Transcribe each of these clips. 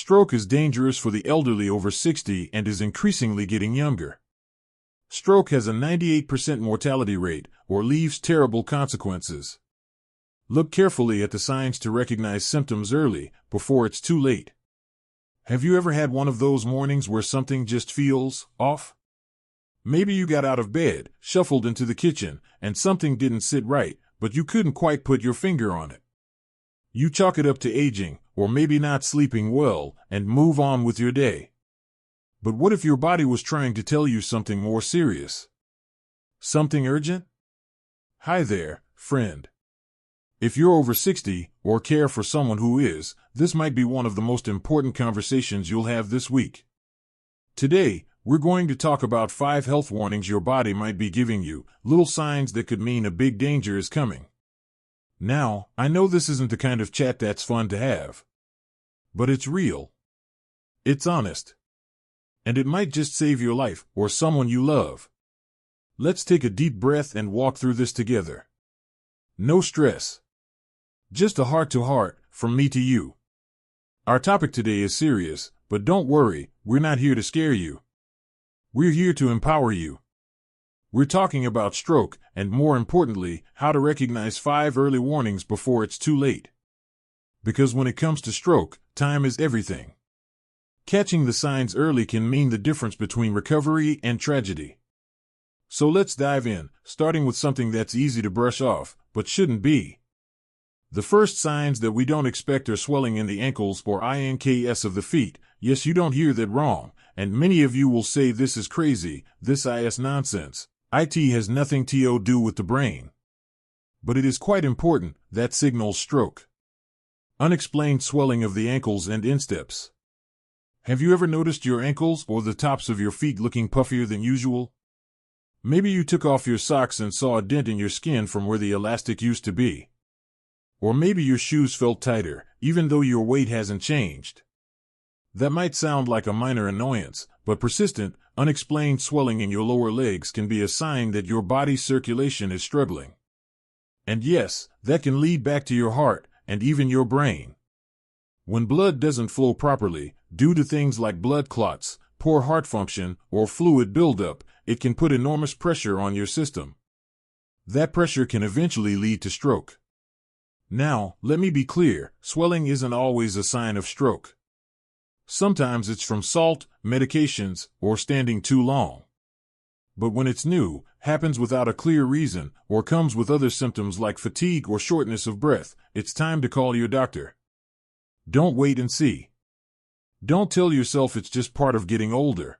Stroke is dangerous for the elderly over 60 and is increasingly getting younger. Stroke has a 98% mortality rate, or leaves terrible consequences. Look carefully at the signs to recognize symptoms early, before it's too late. Have you ever had one of those mornings where something just feels off? Maybe you got out of bed, shuffled into the kitchen, and something didn't sit right, but you couldn't quite put your finger on it. You chalk it up to aging, or maybe not sleeping well, and move on with your day. But what if your body was trying to tell you something more serious? Something urgent? Hi there, friend. If you're over 60, or care for someone who is, this might be one of the most important conversations you'll have this week. Today, we're going to talk about 5 health warnings your body might be giving you, little signs that could mean a big danger is coming. Now, I know this isn't the kind of chat that's fun to have. But it's real. It's honest. And it might just save your life, or someone you love. Let's take a deep breath and walk through this together. No stress. Just a heart-to-heart, from me to you. Our topic today is serious, but don't worry, we're not here to scare you. We're here to empower you. We're talking about stroke, and more importantly, how to recognize 5 early warnings before it's too late. Because when it comes to stroke, time is everything. Catching the signs early can mean the difference between recovery and tragedy. So let's dive in, starting with something that's easy to brush off, but shouldn't be. The first signs that we don't expect are swelling in the ankles or inks of the feet. Yes, you don't hear that wrong, and many of you will say this is crazy, this is nonsense. It has nothing to do with the brain. But it is quite important, that signals stroke. Unexplained swelling of the ankles and insteps. Have you ever noticed your ankles or the tops of your feet looking puffier than usual? Maybe you took off your socks and saw a dent in your skin from where the elastic used to be. Or maybe your shoes felt tighter, even though your weight hasn't changed. That might sound like a minor annoyance, but persistent, unexplained swelling in your lower legs can be a sign that your body's circulation is struggling. And yes, that can lead back to your heart, and even your brain. When blood doesn't flow properly, due to things like blood clots, poor heart function, or fluid buildup, it can put enormous pressure on your system. That pressure can eventually lead to stroke. Now, let me be clear, swelling isn't always a sign of stroke. Sometimes it's from salt, medications, or standing too long. But when it's new, happens without a clear reason, or comes with other symptoms like fatigue or shortness of breath, it's time to call your doctor. Don't wait and see. Don't tell yourself it's just part of getting older.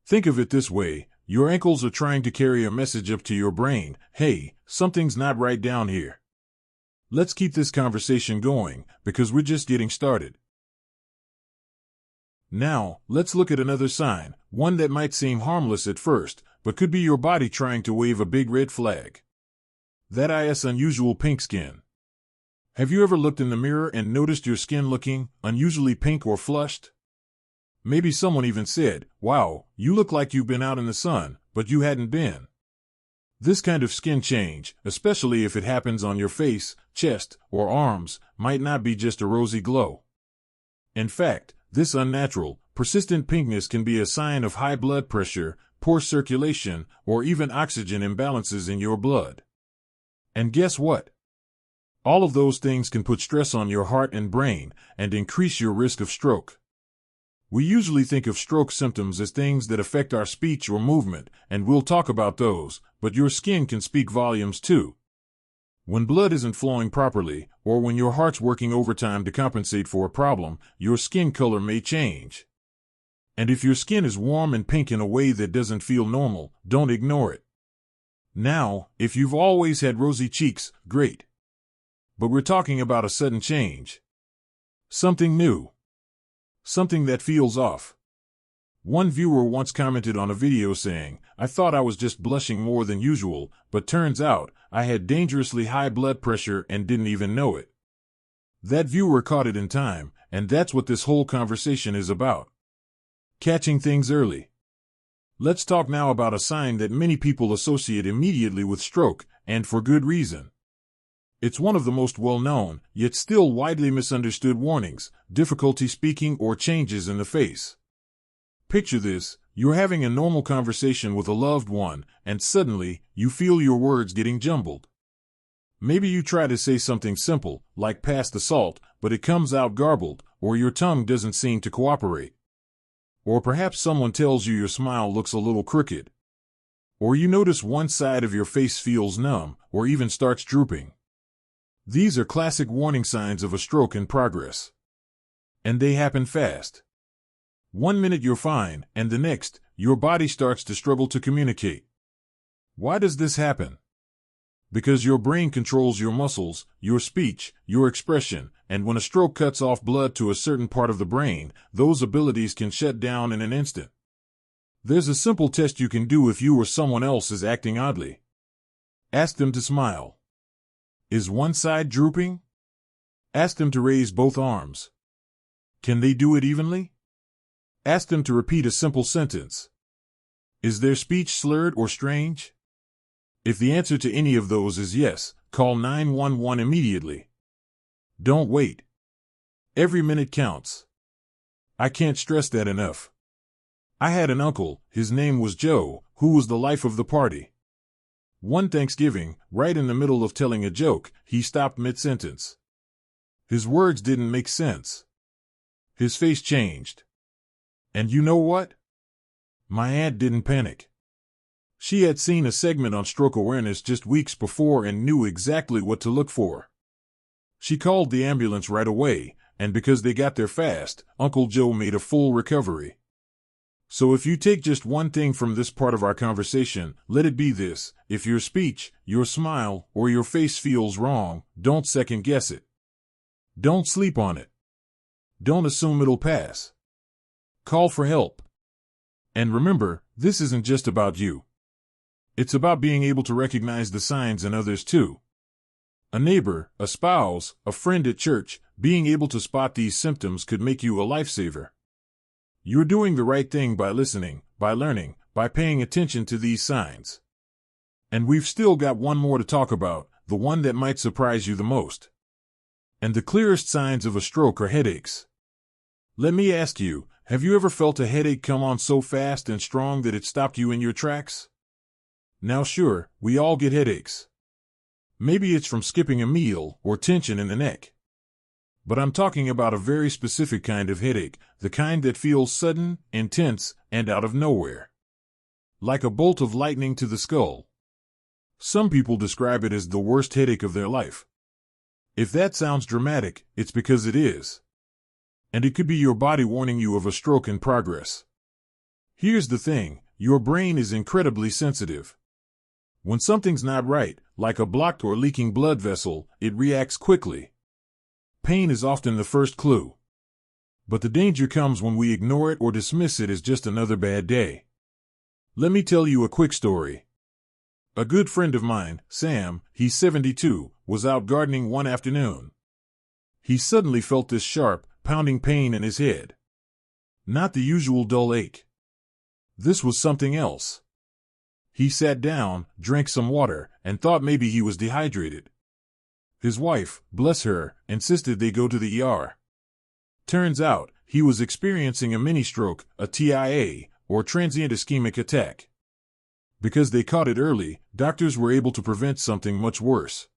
Think of it this way, your ankles are trying to carry a message up to your brain, hey, something's not right down here. Let's keep this conversation going, because we're just getting started. Now, let's look at another sign, one that might seem harmless at first, but could be your body trying to wave a big red flag. That is unusual pink skin. Have you ever looked in the mirror and noticed your skin looking unusually pink or flushed? Maybe someone even said, wow, you look like you've been out in the sun, but you hadn't been. This kind of skin change, especially if it happens on your face, chest, or arms, might not be just a rosy glow. In fact, this unnatural, persistent pinkness can be a sign of high blood pressure, poor circulation, or even oxygen imbalances in your blood. And guess what? All of those things can put stress on your heart and brain, and increase your risk of stroke. We usually think of stroke symptoms as things that affect our speech or movement, and we'll talk about those, but your skin can speak volumes too. When blood isn't flowing properly, or when your heart's working overtime to compensate for a problem, your skin color may change. And if your skin is warm and pink in a way that doesn't feel normal, don't ignore it. Now, if you've always had rosy cheeks, great. But we're talking about a sudden change. Something new. Something that feels off. One viewer once commented on a video saying, I thought I was just blushing more than usual, but turns out, I had dangerously high blood pressure and didn't even know it. That viewer caught it in time, and that's what this whole conversation is about. Catching things early. Let's talk now about a sign that many people associate immediately with stroke, and for good reason. It's one of the most well-known, yet still widely misunderstood warnings: difficulty speaking or changes in the face. Picture this: you're having a normal conversation with a loved one, and suddenly, you feel your words getting jumbled. Maybe you try to say something simple, like pass the salt, but it comes out garbled, or your tongue doesn't seem to cooperate. Or perhaps someone tells you your smile looks a little crooked. Or you notice one side of your face feels numb, or even starts drooping. These are classic warning signs of a stroke in progress. And they happen fast. 1 minute you're fine, and the next, your body starts to struggle to communicate. Why does this happen? Because your brain controls your muscles, your speech, your expression, and when a stroke cuts off blood to a certain part of the brain, those abilities can shut down in an instant. There's a simple test you can do if you or someone else is acting oddly. Ask them to smile. Is one side drooping? Ask them to raise both arms. Can they do it evenly? Ask them to repeat a simple sentence. Is their speech slurred or strange? If the answer to any of those is yes, call 911 immediately. Don't wait. Every minute counts. I can't stress that enough. I had an uncle, his name was Joe, who was the life of the party. One Thanksgiving, right in the middle of telling a joke, he stopped mid-sentence. His words didn't make sense. His face changed. And you know what? My aunt didn't panic. She had seen a segment on stroke awareness just weeks before and knew exactly what to look for. She called the ambulance right away, and because they got there fast, Uncle Joe made a full recovery. So if you take just one thing from this part of our conversation, let it be this: if your speech, your smile, or your face feels wrong, don't second guess it. Don't sleep on it. Don't assume it'll pass. Call for help. And remember, this isn't just about you. It's about being able to recognize the signs in others too. A neighbor, a spouse, a friend at church, being able to spot these symptoms could make you a lifesaver. You're doing the right thing by listening, by learning, by paying attention to these signs. And we've still got one more to talk about, the one that might surprise you the most. And the clearest signs of a stroke are headaches. Let me ask you, have you ever felt a headache come on so fast and strong that it stopped you in your tracks? Now sure, we all get headaches. Maybe it's from skipping a meal or tension in the neck. But I'm talking about a very specific kind of headache, the kind that feels sudden, intense, and out of nowhere. Like a bolt of lightning to the skull. Some people describe it as the worst headache of their life. If that sounds dramatic, it's because it is. And it could be your body warning you of a stroke in progress. Here's the thing, your brain is incredibly sensitive. When something's not right, like a blocked or leaking blood vessel, it reacts quickly. Pain is often the first clue. But the danger comes when we ignore it or dismiss it as just another bad day. Let me tell you a quick story. A good friend of mine, Sam, he's 72, was out gardening one afternoon. He suddenly felt this sharp, pounding pain in his head. Not the usual dull ache. This was something else. He sat down, drank some water, and thought maybe he was dehydrated. His wife, bless her, insisted they go to the ER. Turns out, he was experiencing a mini-stroke, a TIA, or transient ischemic attack. Because they caught it early, doctors were able to prevent something much worse.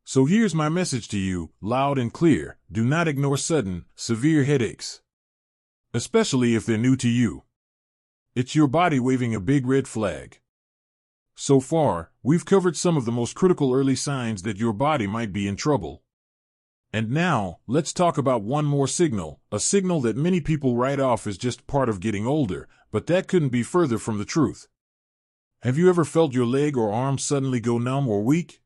So here's my message to you, loud and clear: do not ignore sudden, severe headaches. Especially if they're new to you. It's your body waving a big red flag. So far, we've covered some of the most critical early signs that your body might be in trouble. And now, let's talk about one more signal, a signal that many people write off as just part of getting older, but that couldn't be further from the truth. Have you ever felt your leg or arm suddenly go numb or weak?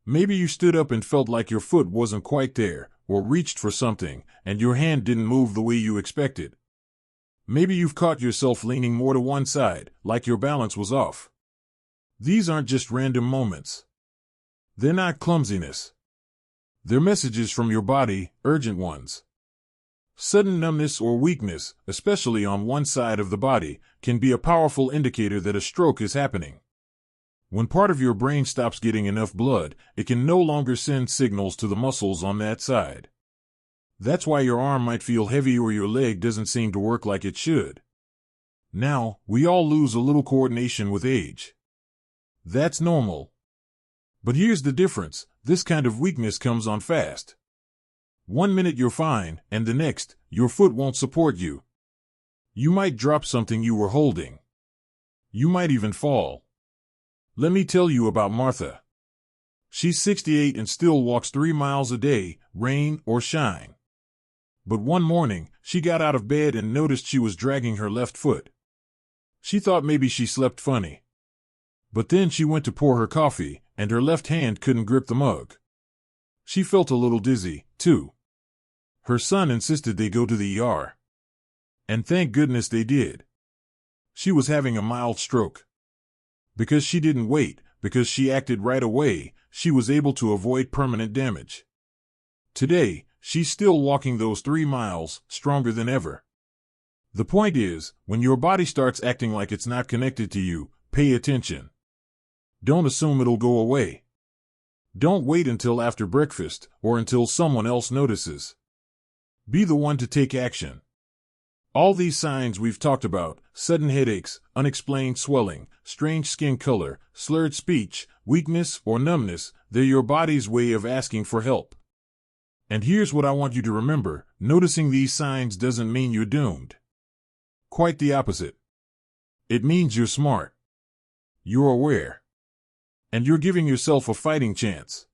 Maybe you stood up and felt like your foot wasn't quite there, or reached for something, and your hand didn't move the way you expected. Maybe you've caught yourself leaning more to one side, like your balance was off. These aren't just random moments. They're not clumsiness. They're messages from your body, urgent ones. Sudden numbness or weakness, especially on one side of the body, can be a powerful indicator that a stroke is happening. When part of your brain stops getting enough blood, it can no longer send signals to the muscles on that side. That's why your arm might feel heavy or your leg doesn't seem to work like it should. Now, we all lose a little coordination with age. That's normal. But here's the difference: this kind of weakness comes on fast. 1 minute you're fine, and the next, your foot won't support you. You might drop something you were holding. You might even fall. Let me tell you about Martha. She's 68 and still walks 3 miles a day, rain or shine. But one morning, she got out of bed and noticed she was dragging her left foot. She thought maybe she slept funny. But then she went to pour her coffee, and her left hand couldn't grip the mug. She felt a little dizzy, too. Her son insisted they go to the ER. And thank goodness they did. She was having a mild stroke. Because she didn't wait, because she acted right away, she was able to avoid permanent damage. Today, she's still walking those 3 miles, stronger than ever. The point is, when your body starts acting like it's not connected to you, pay attention. Don't assume it'll go away. Don't wait until after breakfast, or until someone else notices. Be the one to take action. All these signs we've talked about, sudden headaches, unexplained swelling, strange skin color, slurred speech, weakness or numbness, they're your body's way of asking for help. And here's what I want you to remember: noticing these signs doesn't mean you're doomed. Quite the opposite. It means you're smart. You're aware. And you're giving yourself a fighting chance.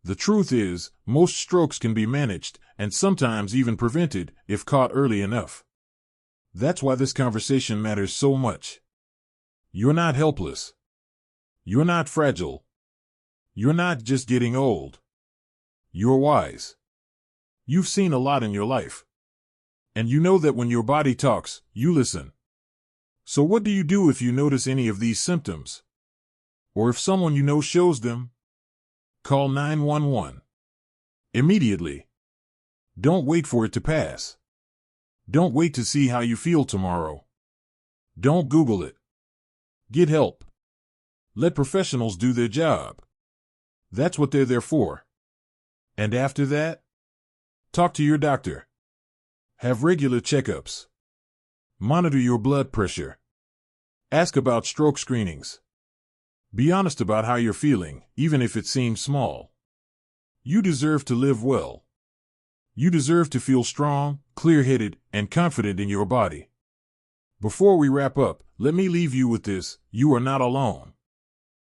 The truth is, most strokes can be managed, and sometimes even prevented, if caught early enough. That's why this conversation matters so much. You're not helpless. You're not fragile. You're not just getting old. You're wise. You've seen a lot in your life. And you know that when your body talks, you listen. So what do you do if you notice any of these symptoms? Or if someone you know shows them? Call 911. Immediately. Don't wait for it to pass. Don't wait to see how you feel tomorrow. Don't Google it. Get help. Let professionals do their job. That's what they're there for. And after that, talk to your doctor. Have regular checkups. Monitor your blood pressure. Ask about stroke screenings. Be honest about how you're feeling, even if it seems small. You deserve to live well. You deserve to feel strong, clear-headed, and confident in your body. Before we wrap up, let me leave you with this: you are not alone.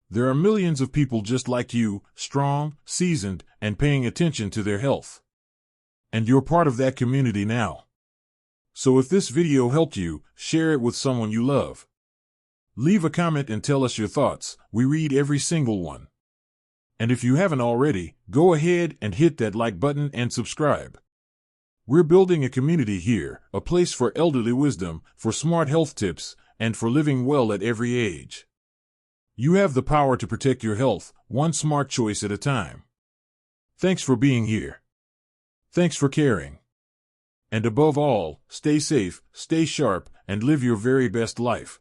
There are millions of people just like you, strong, seasoned, and paying attention to their health. And you're part of that community now. So if this video helped you, share it with someone you love. Leave a comment and tell us your thoughts. We read every single one. And if you haven't already, go ahead and hit that like button and subscribe. We're building a community here, a place for elderly wisdom, for smart health tips, and for living well at every age. You have the power to protect your health, one smart choice at a time. Thanks for being here. Thanks for caring. And above all, stay safe, stay sharp, and live your very best life.